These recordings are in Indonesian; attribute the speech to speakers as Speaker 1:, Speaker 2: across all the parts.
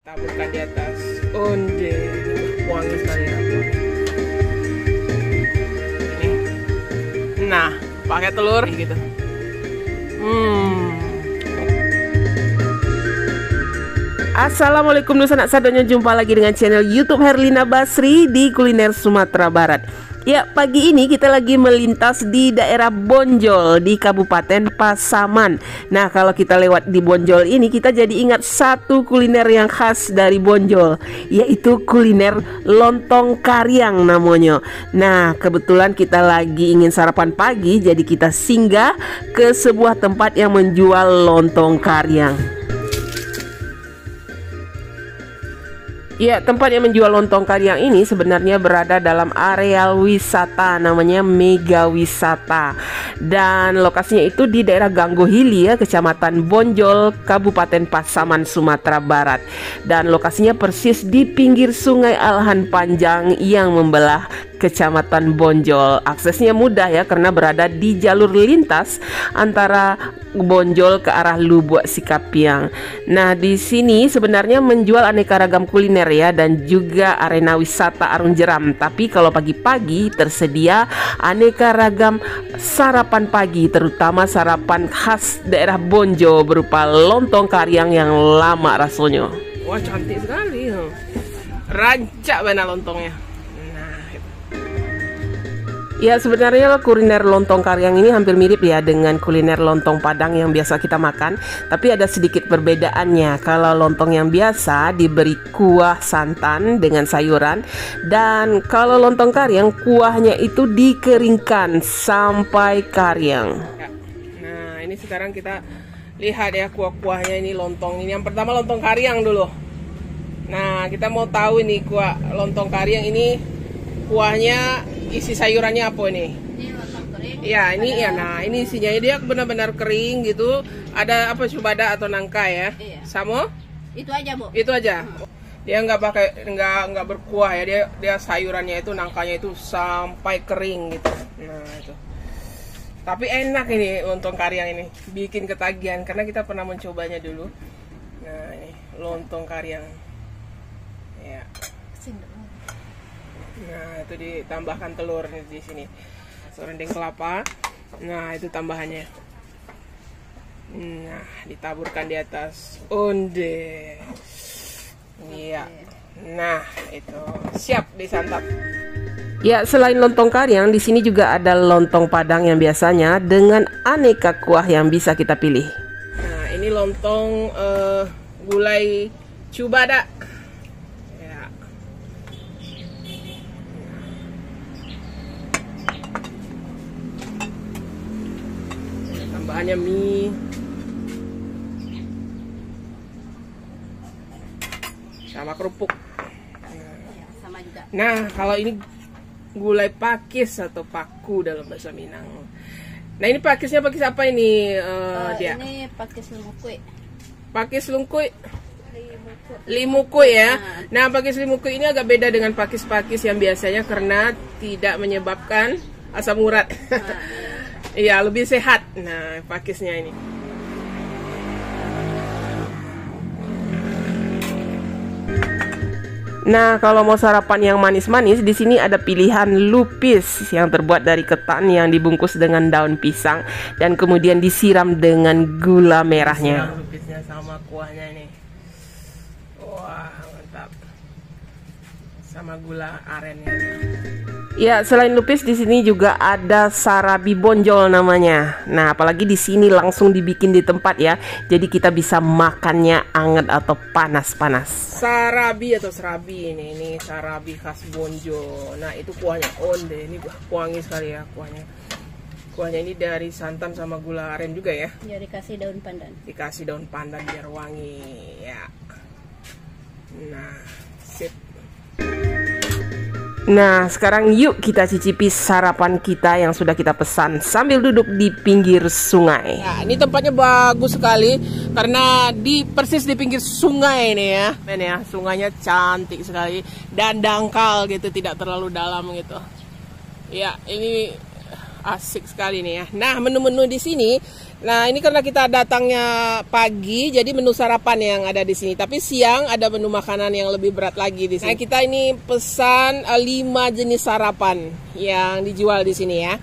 Speaker 1: Taburkan di atas onde, wangi sekali ya. Ini, nah, pakai telur gitu. Assalamualaikum sanak sadonya, jumpa lagi dengan channel YouTube Herlina Basri di kuliner Sumatera Barat. Ya, pagi ini kita lagi melintas di daerah Bonjol di Kabupaten Pasaman. Nah, kalau kita lewat di Bonjol ini, kita jadi ingat satu kuliner yang khas dari Bonjol, yaitu kuliner lontong karyang namanya. Nah, kebetulan kita lagi ingin sarapan pagi, jadi kita singgah ke sebuah tempat yang menjual lontong karyang. Ya, tempat yang menjual lontong karyang ini sebenarnya berada dalam areal wisata, namanya Mega Wisata. Dan lokasinya itu di daerah Ganggohili ya, Kecamatan Bonjol, Kabupaten Pasaman, Sumatera Barat. Dan lokasinya persis di pinggir Sungai Alhan Panjang yang membelah Kecamatan Bonjol. Aksesnya mudah ya, karena berada di jalur lintas antara Bonjol ke arah Lubuk Sikapiang. Nah, di sini sebenarnya menjual aneka ragam kuliner ya, dan juga arena wisata Arung Jeram. Tapi kalau pagi-pagi tersedia aneka ragam sarapan pagi, terutama sarapan khas daerah Bonjol berupa lontong karyang yang lama rasanya. Wah, cantik sekali. Rancak benar lontongnya. Ya, sebenarnya kuliner lontong karyang ini hampir mirip ya dengan kuliner lontong Padang yang biasa kita makan, tapi ada sedikit perbedaannya. Kalau lontong yang biasa diberi kuah santan dengan sayuran, dan kalau lontong karyang kuahnya itu dikeringkan sampai karyang. Nah, ini sekarang kita lihat ya kuah-kuahnya ini lontong ini. Yang pertama lontong karyang dulu. Nah, kita mau tahu ini kuah lontong karyang ini kuahnya isi sayurannya apa ini? Ya, ini ya. Nah, ini isinya dia benar-benar kering gitu. Ada apa, cubada atau nangka ya? Iya. Sama?
Speaker 2: Itu aja, Bu.
Speaker 1: Itu aja. Dia nggak pakai nggak berkuah ya. Dia sayurannya itu, nangkanya itu sampai kering gitu. Nah, itu. Tapi enak ini lontong karyang ini. Bikin ketagihan karena kita pernah mencobanya dulu. Nah, ini lontong karyang. Ya. Nah, itu ditambahkan telur di sini. Serunding kelapa. Nah, itu tambahannya. Nah, ditaburkan di atas onde. Iya. Nah, itu siap disantap. Ya, selain lontong karyang, di sini juga ada lontong Padang yang biasanya dengan aneka kuah yang bisa kita pilih. Nah, ini lontong gulai cubada. Tambahannya mie, sama kerupuk.
Speaker 2: Sama juga.
Speaker 1: Nah, kalau ini gulai pakis atau paku dalam bahasa Minang. Nah, ini pakisnya pakis apa ini? Dia?
Speaker 2: Ini pakis lumukui.
Speaker 1: Pakis lungkui. Limukui ya. Nah, pakis limukui ini agak beda dengan pakis-pakis yang biasanya karena tidak menyebabkan asam urat. Iya, lebih sehat. Nah, pakisnya ini. Nah, kalau mau sarapan yang manis-manis, di sini ada pilihan lupis yang terbuat dari ketan yang dibungkus dengan daun pisang dan kemudian disiram dengan gula merahnya. Lupisnya sama kuahnya ini. Wah, mantap. Sama gula arennya. Ya, selain lupis di sini juga ada sarabi Bonjol namanya. Nah, apalagi di sini langsung dibikin di tempat ya. Jadi kita bisa makannya anget atau panas-panas. Sarabi atau serabi ini sarabi khas Bonjol. Nah, itu kuahnya onde. Ini wangi sekali ya kuahnya. Kuahnya ini dari santan sama gula aren juga ya.
Speaker 2: Ya, dikasih daun pandan.
Speaker 1: Dikasih daun pandan biar wangi ya. Nah, sip. Nah, sekarang yuk kita cicipi sarapan kita yang sudah kita pesan sambil duduk di pinggir sungai. Nah, ini tempatnya bagus sekali karena persis di pinggir sungai nih ya. Men ya, sungainya cantik sekali dan dangkal gitu, tidak terlalu dalam gitu. Ya, ini asik sekali nih ya. Nah, menu-menu di sini Nah, ini karena kita datangnya pagi, jadi menu sarapan yang ada di sini. Tapi siang ada menu makanan yang lebih berat lagi di sini. Nah, kita ini pesan 5 jenis sarapan yang dijual di sini ya.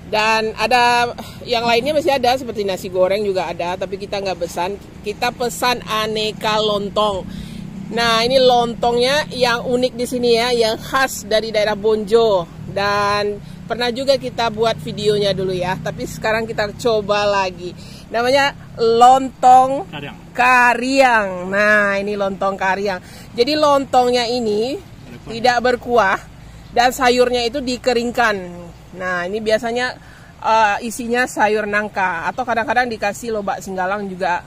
Speaker 1: Dan ada yang lainnya masih ada, seperti nasi goreng juga ada, tapi kita nggak pesan. Kita pesan aneka lontong. Nah, ini lontongnya yang unik di sini ya, yang khas dari daerah Bonjo. Dan pernah juga kita buat videonya dulu ya, tapi sekarang kita coba lagi. Namanya lontong kariang. Nah, ini lontong kariang. Jadi lontongnya ini tidak berkuah dan sayurnya itu dikeringkan. Nah, ini biasanya isinya sayur nangka atau kadang-kadang dikasih lobak singgalang juga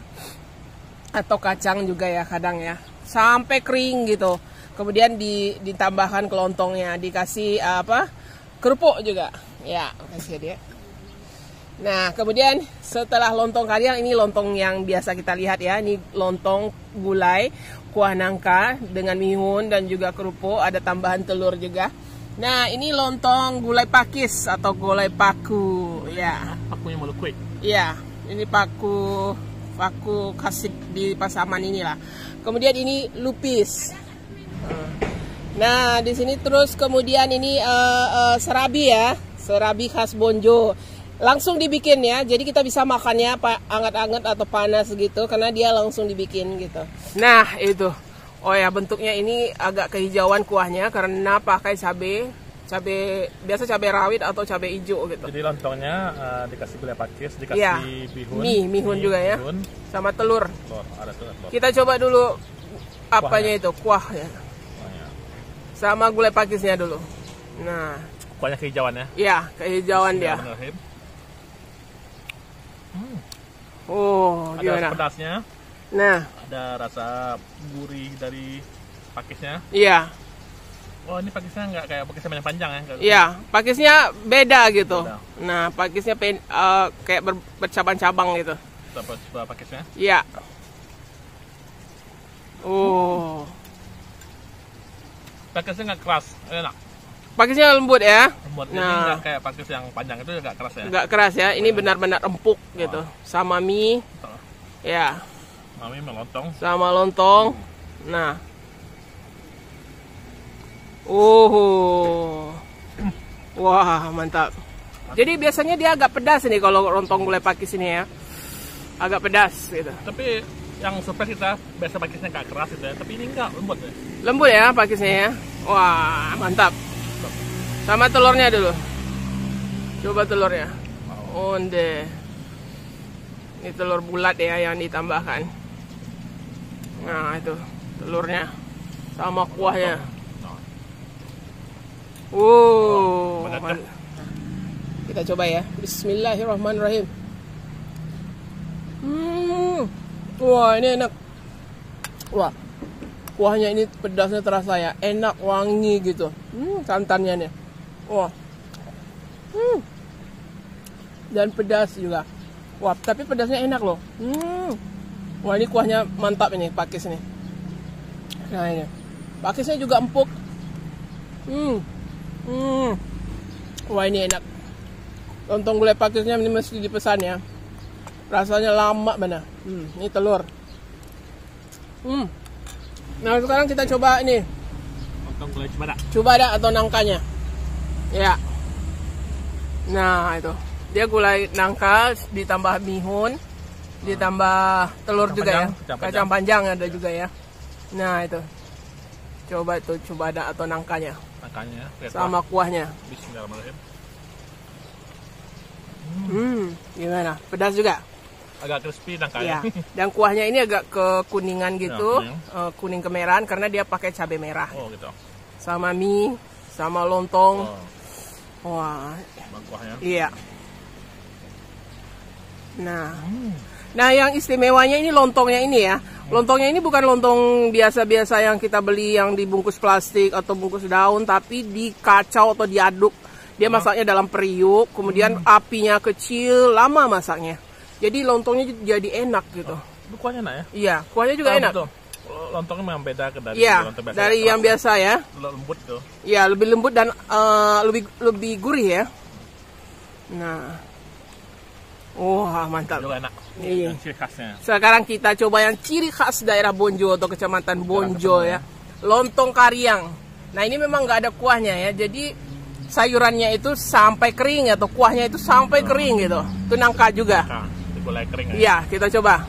Speaker 1: atau kacang juga ya kadang ya. Sampai kering gitu. Kemudian ditambahkan ke lontongnya, dikasih kerupuk juga, ya kasih dia. Nah, kemudian setelah lontong kariang, ini lontong yang biasa kita lihat ya. Ini lontong gulai, kuah nangka dengan mihun dan juga kerupuk, ada tambahan telur juga. Nah, ini lontong gulai pakis atau gulai paku, ya.
Speaker 3: Pakunya malu kue.
Speaker 1: Ya, ini paku khas di Pasaman inilah. Kemudian ini lupis. Nah, di sini terus kemudian ini serabi ya, serabi khas Bonjo. Langsung dibikin ya, jadi kita bisa makannya anget-anget atau panas gitu, karena dia langsung dibikin gitu. Nah, itu. Oh ya, bentuknya ini agak kehijauan kuahnya karena pakai cabai biasa cabai rawit atau cabai hijau gitu.
Speaker 3: Jadi lontongnya dikasih gulai pakis, dikasih
Speaker 1: mihun juga ya, sama telur.
Speaker 3: Ada telur.
Speaker 1: Kita coba dulu apanya itu, kuahnya. Sama gulai pakisnya dulu. Nah,
Speaker 3: kuahnya kehijauan ya?
Speaker 1: Iya, kehijauan dia. Oh,
Speaker 3: ada
Speaker 1: gimana?
Speaker 3: pedasnya.
Speaker 1: Nah,
Speaker 3: ada rasa gurih dari pakisnya.
Speaker 1: Iya.
Speaker 3: Oh, ini pakisnya nggak kayak pakisnya panjang ya?
Speaker 1: Iya, pakisnya beda gitu.
Speaker 3: Beda.
Speaker 1: Nah, pakisnya kayak bercabang-cabang gitu.
Speaker 3: Coba pakisnya.
Speaker 1: Iya. Oh.
Speaker 3: Pakisnya nggak keras, enak.
Speaker 1: Pakisnya lembut ya.
Speaker 3: Lembut. Ini
Speaker 1: Nah,
Speaker 3: nggak kayak pakis yang panjang itu nggak keras ya.
Speaker 1: nggak keras ya. Ini benar-benar empuk gitu. Sama mie.
Speaker 3: Betul.
Speaker 1: Ya.
Speaker 3: Mami melontong.
Speaker 1: Sama lontong. Nah. Wah, mantap. Jadi biasanya dia agak pedas nih kalau lontong gulai pakis ini ya. Agak pedas gitu.
Speaker 3: Tapi yang surprise kita biasa pakisnya nggak keras gitu ya. Tapi ini nggak, lembut ya.
Speaker 1: Lembut ya pakisnya ya. Wah, mantap. Sama telurnya dulu. Coba telurnya. Onde. Ini telur bulat ya yang ditambahkan. Nah, itu telurnya sama kuahnya. Kita coba ya. Bismillahirrahmanirrahim. Wah, ini enak. Wah, kuahnya ini pedasnya terasa ya, enak, wangi gitu. Santannya nih. Wah. Dan pedas juga. Wah, tapi pedasnya enak loh. Wah, ini kuahnya mantap ini, pakis ini. Nah, ini. Pakisnya juga empuk. Wah, ini enak. Lontong gulai pakisnya ini mesti dipesan ya. Rasanya lama benar. Ini telur. Nah, sekarang kita coba ini.
Speaker 3: Lontong gulai
Speaker 1: Cubada atau nangkanya. Ya. Nah, itu. Dia gulai nangka ditambah mihun, ditambah telur juga ya. Kacang panjang ada juga ya. Nah, itu. Coba itu cubada atau nangkanya. Sama kuahnya.
Speaker 3: Bismillahirrahmanirrahim.
Speaker 1: Gimana? Pedas juga?
Speaker 3: Agak crispy nangkanya.
Speaker 1: Ya. Dan kuahnya ini agak kekuningan gitu, kuning kemerahan karena dia pakai cabai merah.
Speaker 3: Oh, gitu.
Speaker 1: Sama mie, sama lontong. Wah.
Speaker 3: Kuahnya.
Speaker 1: Iya. Nah, yang istimewanya ini lontongnya ini ya. Lontongnya ini bukan lontong biasa-biasa yang kita beli yang dibungkus plastik atau bungkus daun, tapi dikacau atau diaduk. Dia masaknya dalam periuk, kemudian apinya kecil, lama masaknya. Jadi lontongnya jadi enak gitu.
Speaker 3: Kuahnya enak ya?
Speaker 1: Iya, kuahnya juga enak.
Speaker 3: Betul. Lontongnya memang beda dari lontong biasa.
Speaker 1: Dari yang biasa ya.
Speaker 3: Lembut tuh.
Speaker 1: Iya, lebih lembut dan lebih gurih ya. Nah. Wah, mantap.
Speaker 3: Juga enak.
Speaker 1: Iya.
Speaker 3: Yang ciri khasnya.
Speaker 1: Sekarang kita coba yang ciri khas daerah Bonjol atau kecamatan Bonjol ya. Lontong Kariang. Nah, ini memang nggak ada kuahnya ya. Jadi sayurannya itu sampai kering atau kuahnya itu sampai kering gitu. Itu nangka juga.
Speaker 3: Nah, digulai kering ya.
Speaker 1: Iya, kita coba.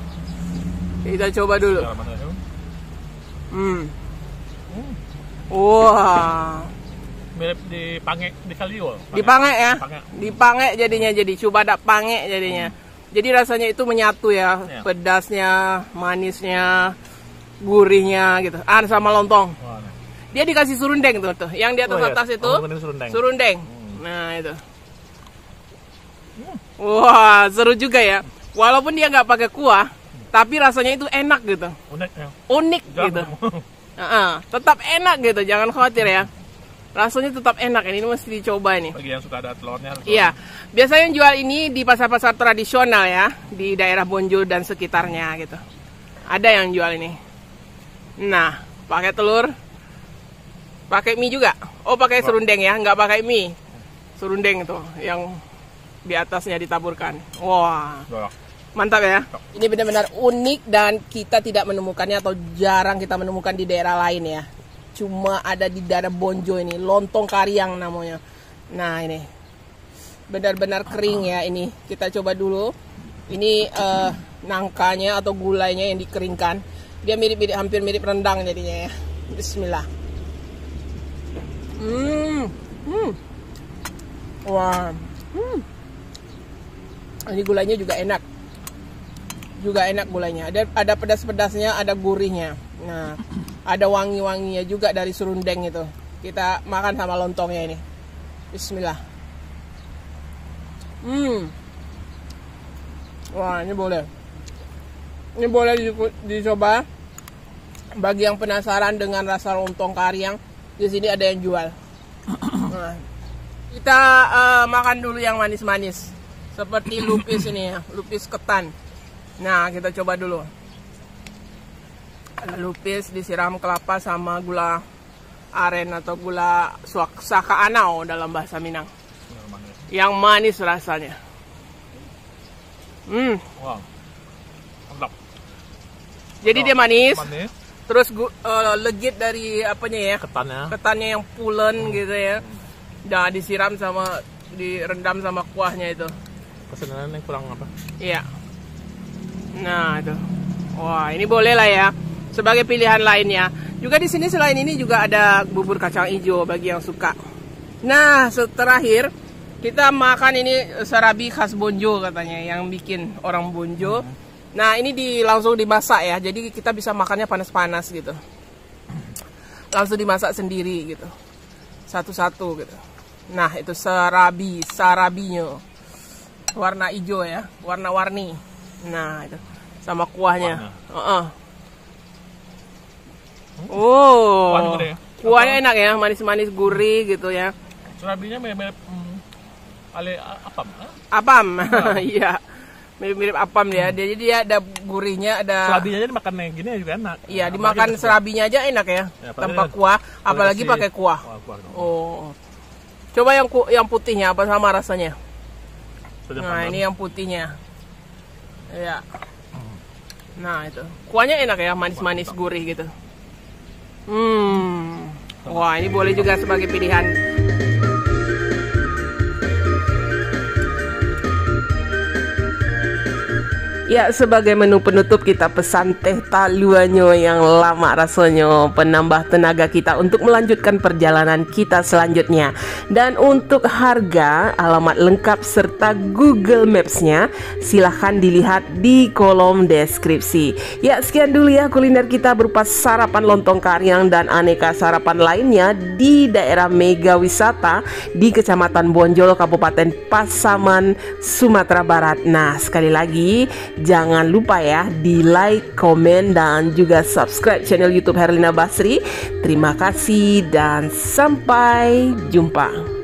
Speaker 1: Kita coba dulu.
Speaker 3: Coba mana dulu?
Speaker 1: Wah.
Speaker 3: Mirip di pange di Kaliol.
Speaker 1: Dipange ya.
Speaker 3: Pange.
Speaker 1: Dipange jadinya jadi. Coba ada pange jadinya. Jadi rasanya itu menyatu ya.
Speaker 3: Iya.
Speaker 1: Pedasnya, manisnya, gurihnya gitu. Sama lontong.
Speaker 3: Wah, nah.
Speaker 1: Dia dikasih surundeng tuh. Yang di atas
Speaker 3: Oh, iya.
Speaker 1: atas itu
Speaker 3: Oh, surundeng.
Speaker 1: surundeng. Nah, itu. Wah, seru juga ya. Walaupun dia nggak pakai kuah, tapi rasanya itu enak gitu.
Speaker 3: Unik ya.
Speaker 1: Unik gitu. Tetap enak gitu, jangan khawatir ya. Rasanya tetap enak, ini mesti dicoba nih.
Speaker 3: Bagi yang suka ada telurnya.
Speaker 1: Iya, biasanya yang jual ini di pasar-pasar tradisional ya, di daerah Bonjol dan sekitarnya gitu. Ada yang jual ini. Nah, pakai telur, pakai mie juga. Oh, pakai serundeng ya, nggak pakai mie. Serundeng tuh, yang di atasnya ditaburkan. Wah, mantap ya. Ini benar-benar unik dan kita tidak menemukannya atau jarang kita menemukan di daerah lain ya. Cuma ada di daerah Bonjol ini, lontong Kariang namanya. Nah, ini benar-benar kering ya ini. Kita coba dulu. Ini nangkanya atau gulainya yang dikeringkan. Dia mirip-mirip, hampir mirip rendang jadinya ya. Bismillah. Wah. Ini gulainya juga enak. Juga enak gulainya. Ada pedas-pedasnya, ada gurihnya. Nah, ada wangi-wanginya juga dari serundeng itu. Kita makan sama lontongnya ini. Bismillah. Wah, ini boleh. Ini boleh dicoba. Bagi yang penasaran dengan rasa lontong Kariang, di sini ada yang jual. Nah, kita makan dulu yang manis-manis. Seperti lupis ini ya, lupis ketan. Nah, kita coba dulu. Lupis disiram kelapa sama gula aren atau gula saka anau dalam bahasa Minang. Yang manis rasanya.
Speaker 3: Wow. Mantap.
Speaker 1: Jadi dia manis.
Speaker 3: Manis.
Speaker 1: Terus legit dari apanya ya? Ketannya yang pulen gitu ya. Nah, disiram sama direndam sama kuahnya itu.
Speaker 3: Kesenangan yang kurang apa?
Speaker 1: Iya. Nah, itu. Wah, ini boleh lah ya. Sebagai pilihan lainnya. Juga di sini selain ini juga ada bubur kacang hijau bagi yang suka. Nah, terakhir kita makan ini sarabi khas Bonjol katanya yang bikin orang Bonjol. Nah, ini langsung dimasak ya. Jadi kita bisa makannya panas-panas gitu. Langsung dimasak sendiri gitu. Satu-satu gitu. Nah, itu sarabinya. Warna hijau ya, warna-warni. Nah, itu sama kuahnya. Oh, kuahnya enak ya, manis-manis gurih gitu ya.
Speaker 3: Serabinya mirip apam.
Speaker 1: Apam, iya, mirip-mirip apam ya. Jadi dia ada gurihnya, ada.
Speaker 3: Serabinya aja dimakan kayak gini juga enak.
Speaker 1: Iya, dimakan serabinya aja enak ya, tanpa kuah, apalagi pakai kuah. Oh, coba yang putihnya apa sama rasanya? Nah, ini yang putihnya. Ya. Nah, itu. Kuahnya enak ya, manis-manis gurih gitu. Wah, ini boleh juga sebagai pilihan. Ya, sebagai menu penutup kita pesan teh taluanyo yang lama rasanya, penambah tenaga kita untuk melanjutkan perjalanan kita selanjutnya. Dan untuk harga, alamat lengkap serta Google Maps-nya silahkan dilihat di kolom deskripsi. Ya, sekian dulu ya kuliner kita berupa sarapan lontong Kariang dan aneka sarapan lainnya di daerah Mega Wisata di Kecamatan Bonjol, Kabupaten Pasaman, Sumatera Barat. Nah, sekali lagi jangan lupa ya di like, komen, dan juga subscribe channel YouTube Herlina Basri. Terima kasih dan sampai jumpa.